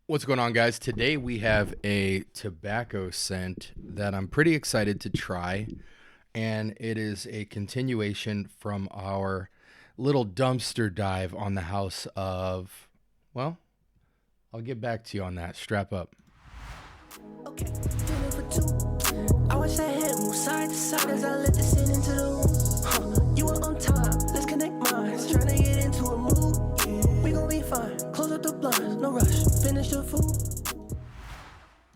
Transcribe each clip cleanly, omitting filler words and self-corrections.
What's going on, guys? Today we have a tobacco scent that I'm pretty excited to try, and it is a continuation from our little dumpster dive on the house of, well, I'll get back to you on that. Strap up. Okay, feeling for two. I watch that head move side to side as I let the sin into the room. You are on top, let's connect minds. Trying to get into a mood. We gon' be fine. Close up the blinds, no rush. Finish the food.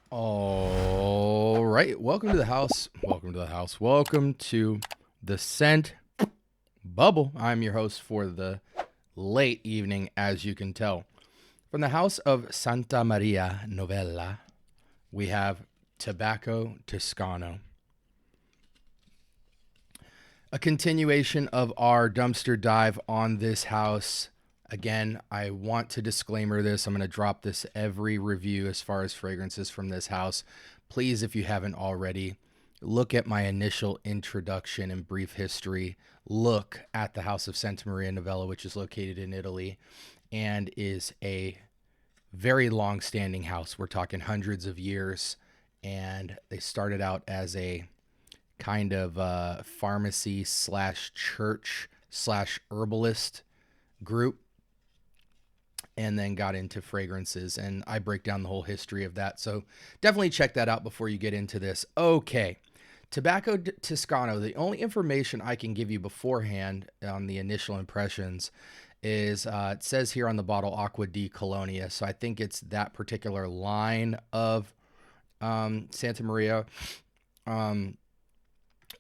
All right, welcome to the house. Welcome to the house. Welcome to the scent bubble. I'm your host for the late evening, as you can tell. From the house of Santa Maria Novella, we have Tabacco Toscano. A continuation of our dumpster dive on this house. Again, I want to disclaimer this. I'm going to drop this every review as far as fragrances from this house. Please, if you haven't already, look at my initial introduction and brief history. Look at the house of Santa Maria Novella, which is located in Italy and is a very long-standing house. We're talking hundreds of years, and they started out as a kind of pharmacy slash church slash herbalist group, and then got into fragrances, and I break down the whole history of that. So definitely check that out before you get into this. Okay, Tabacco Toscano, the only information I can give you beforehand on the initial impressions is it says here on the bottle Acqua di Colonia, so I think it's that particular line of Santa Maria.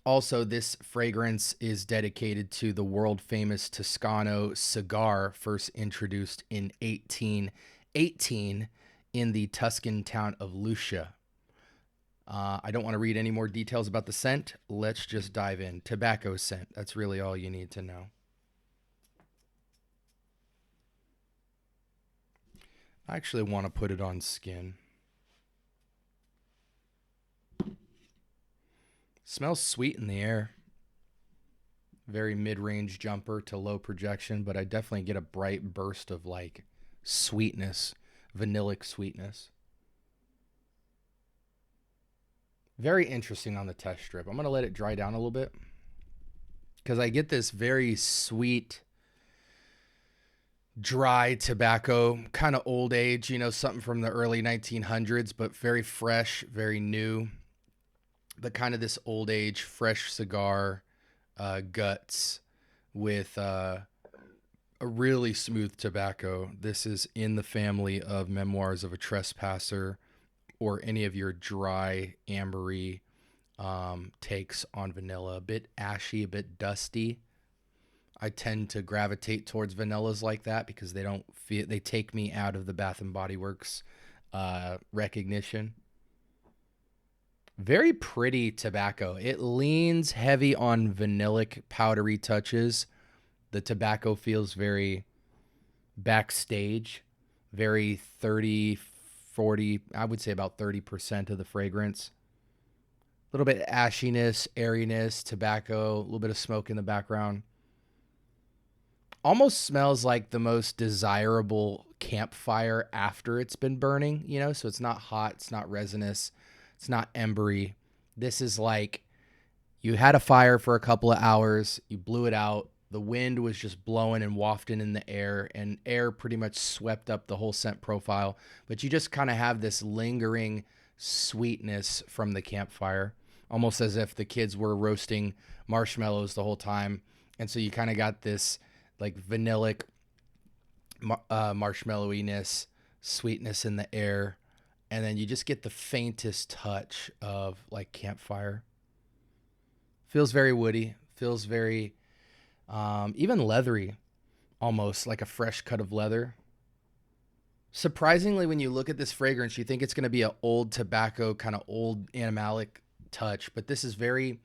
Also, this fragrance is dedicated to the world-famous Toscano cigar, first introduced in 1818 in the Tuscan town of Lucia. I don't want to read any more details about the scent. Let's just dive in. Tobacco scent. That's really all you need to know. I actually want to put it on skin. Smells sweet in the air. Very mid-range jumper to low projection, but I definitely get a bright burst of like sweetness, vanillic sweetness. Very interesting on the test strip. I'm going to let it dry down a little bit because I get this very sweet, dry tobacco, kind of old age, something from the early 1900s, but very fresh, very new. But kind of this old age, fresh cigar guts with a really smooth tobacco. This is in the family of Memoirs of a Trespasser or any of your dry, ambery takes on vanilla. A bit ashy, a bit dusty. I tend to gravitate towards vanillas like that because they take me out of the Bath and Body Works recognition. Very pretty tobacco. It leans heavy on vanillic powdery touches. The tobacco feels very backstage, very 30, 40, I would say about 30% of the fragrance. A little bit of ashiness, airiness, tobacco, a little bit of smoke in the background. Almost smells like the most desirable campfire after it's been burning, so it's not hot, it's not resinous. It's not embery. This is like you had a fire for a couple of hours, you blew it out, the wind was just blowing and wafting in the air, and air pretty much swept up the whole scent profile, but you just kind of have this lingering sweetness from the campfire, almost as if the kids were roasting marshmallows the whole time, and so you kind of got this like vanillic marshmallowiness, sweetness in the air. And then you just get the faintest touch of like campfire. Feels very woody. Feels very even leathery, almost like a fresh cut of leather. Surprisingly, when you look at this fragrance, you think it's going to be an old tobacco, kind of old animalic touch. But this is very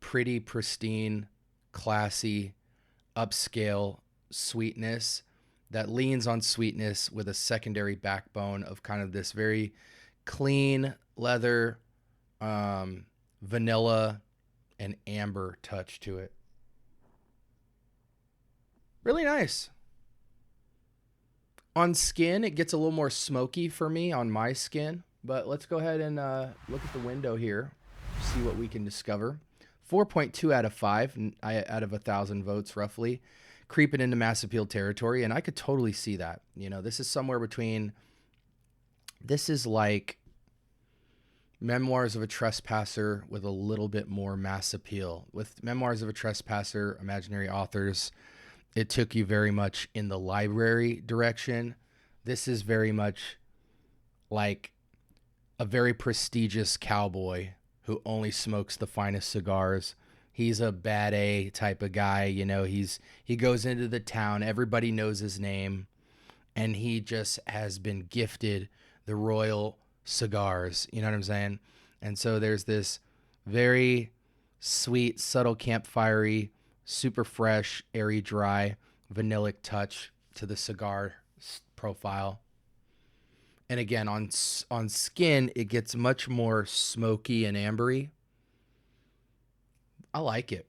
pretty, pristine, classy, upscale sweetness that leans on sweetness with a secondary backbone of kind of this very clean leather, vanilla, and amber touch to it. Really nice. On skin, it gets a little more smoky for me on my skin. But let's go ahead and look at the window here, see what we can discover. 4.2 out of 5 out of 1,000 votes roughly, creeping into mass appeal territory, and I could totally see that. You know, this is somewhere between, this is like Memoirs of a Trespasser with a little bit more mass appeal. With Memoirs of a Trespasser, Imaginary Authors, it took you very much in the library direction. This is very much like a very prestigious cowboy who only smokes the finest cigars. He's a bad A type of guy, you know, he goes into the town, everybody knows his name, and he just has been gifted the royal cigars, you know what I'm saying? And so there's this very sweet, subtle, campfirey, super fresh, airy, dry, vanillic touch to the cigar profile. And again, on skin, it gets much more smoky and ambery. I like it.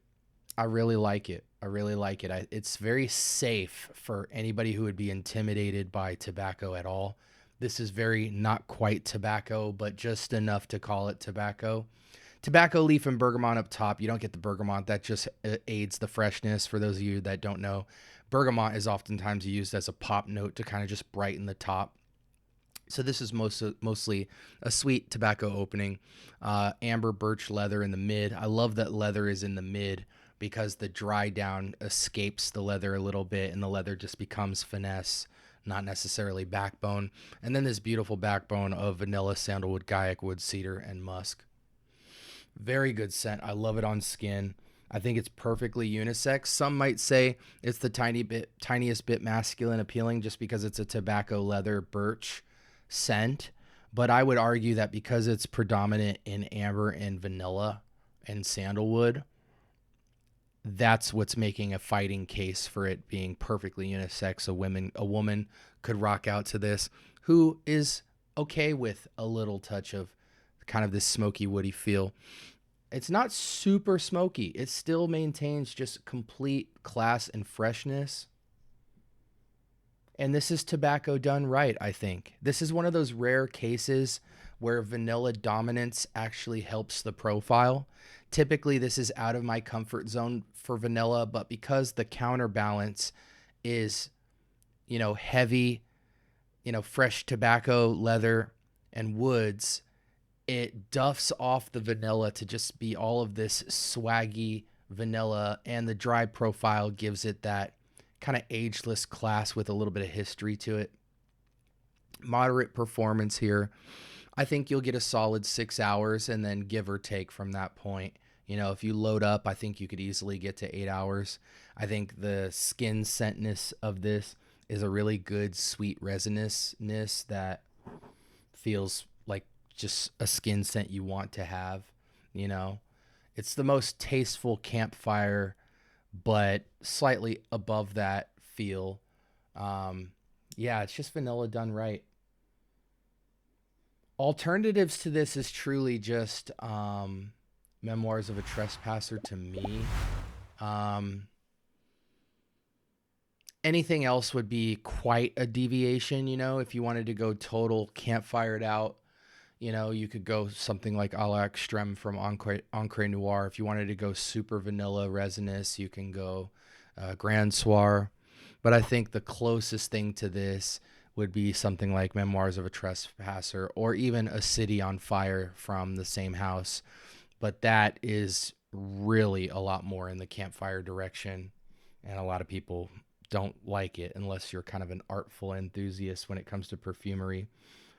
I really like it. I really like it. It's very safe for anybody who would be intimidated by tobacco at all. This is very not quite tobacco, but just enough to call it tobacco. Tobacco leaf and bergamot up top. You don't get the bergamot. That just aids the freshness. For those of you that don't know, bergamot is oftentimes used as a pop note to kind of just brighten the top. So this is mostly a sweet tobacco opening. Amber birch leather in the mid. I love that leather is in the mid because the dry down escapes the leather a little bit and the leather just becomes finesse, not necessarily backbone. And then this beautiful backbone of vanilla, sandalwood, Guaiac Wood, Cedar, and Musk. Very good scent. I love it on skin. I think it's perfectly unisex. Some might say it's the tiniest bit masculine appealing just because it's a tobacco leather birch scent, but I would argue that because it's predominant in amber and vanilla and sandalwood, that's what's making a fighting case for it being perfectly unisex. A woman could rock out to this who is okay with a little touch of kind of this smoky woody feel. It's not super smoky. It still maintains just complete class and freshness. And this is tobacco done right, I think. This is one of those rare cases where vanilla dominance actually helps the profile. Typically, this is out of my comfort zone for vanilla, but because the counterbalance is, you know, heavy, you know, fresh tobacco, leather, and woods, it duffs off the vanilla to just be all of this swaggy vanilla, and the dry profile gives it that kind of ageless class with a little bit of history to it. Moderate performance here. I think you'll get a solid 6 hours and then give or take from that point. You know, if you load up, I think you could easily get to 8 hours. I think the skin scentness of this is a really good sweet resinousness that feels like just a skin scent you want to have. You know, it's the most tasteful campfire, but slightly above that feel. Yeah, it's just vanilla done right. Alternatives to this is truly just Memoirs of a Trespasser to me. Anything else would be quite a deviation, you know, if you wanted to go total campfired out. You know, you could go something like a la Extreme from Encre Noir. If you wanted to go super vanilla resinous, you can go Grand Soir. But I think the closest thing to this would be something like Memoirs of a Trespasser or even A City on Fire from the same house. But that is really a lot more in the campfire direction, and a lot of people don't like it unless you're kind of an artful enthusiast when it comes to perfumery.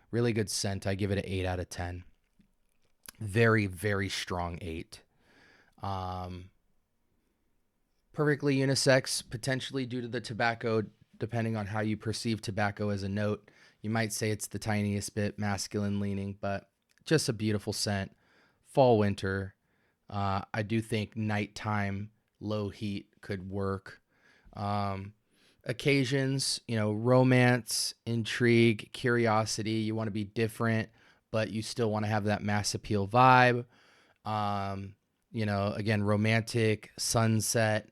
Really good scent. I give it an 8 out of 10. Very, very strong 8. Perfectly unisex, potentially due to the tobacco, depending on how you perceive tobacco as a note. You might say it's the tiniest bit masculine leaning, but just a beautiful scent. Fall, winter. I do think nighttime, low heat could work. Occasions, you know, romance, intrigue, curiosity. You want to be different, but you still want to have that mass appeal vibe. You know, again, romantic, sunset,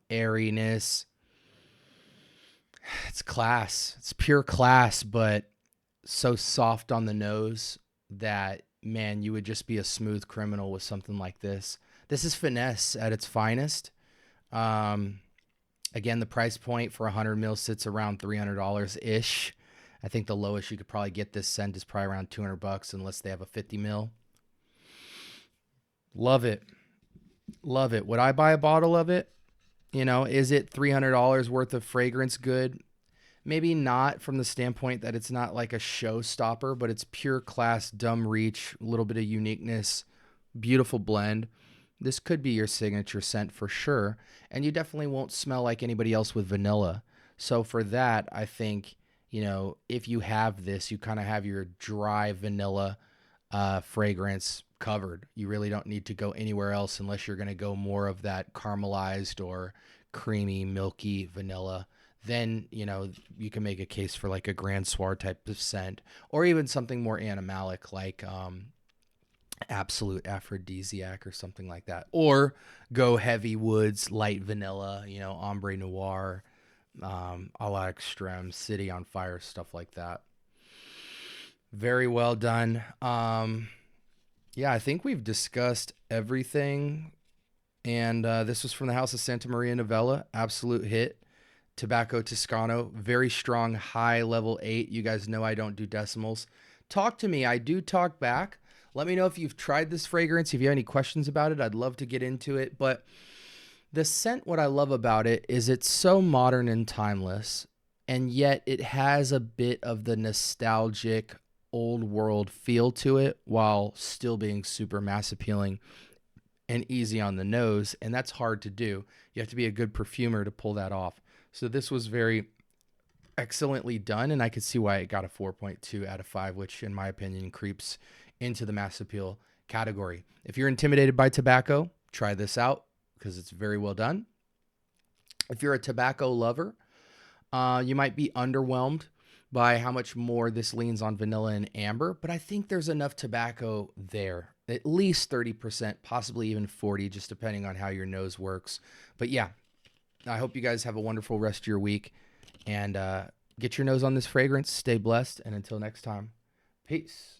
airiness. It's class. It's pure class, but so soft on the nose that, man, you would just be a smooth criminal with something like this. This is finesse at its finest. Um, Again, the price point for 100 mil sits around $300 ish. I think the lowest you could probably get this scent is probably around $200 unless they have a 50 mil. Love it. Love it. Would I buy a bottle of it? You know, is it $300 worth of fragrance good? Maybe not, from the standpoint that it's not like a showstopper, but it's pure class, dumb reach, a little bit of uniqueness, beautiful blend. This could be your signature scent for sure. And you definitely won't smell like anybody else with vanilla. So for that, I think, you know, if you have this, you kind of have your dry vanilla fragrance covered. You really don't need to go anywhere else unless you're going to go more of that caramelized or creamy, milky vanilla. Then, you know, you can make a case for like a Grand Soir type of scent, or even something more animalic like Absolute Aphrodisiac or something like that. Or go heavy woods, light vanilla, you know, Ombre Noir, a la Extreme, City on Fire, stuff like that. Very well done. Yeah, I think we've discussed everything. And this was from the house of Santa Maria Novella. Absolute hit. Tabacco Toscano. Very strong, high level 8. You guys know I don't do decimals. Talk to me. I do talk back. Let me know if you've tried this fragrance. If you have any questions about it, I'd love to get into it. But the scent, what I love about it is it's so modern and timeless. And yet it has a bit of the nostalgic old world feel to it while still being super mass appealing and easy on the nose. And that's hard to do. You have to be a good perfumer to pull that off. So this was very excellently done, and I could see why it got a 4.2 out of 5, which in my opinion creeps into the mass appeal category. If you're intimidated by tobacco, try this out because it's very well done. If you're a tobacco lover, you might be underwhelmed by how much more this leans on vanilla and amber, but I think there's enough tobacco there, at least 30%, possibly even 40, just depending on how your nose works. But yeah, I hope you guys have a wonderful rest of your week, and get your nose on this fragrance. Stay blessed, and until next time, peace.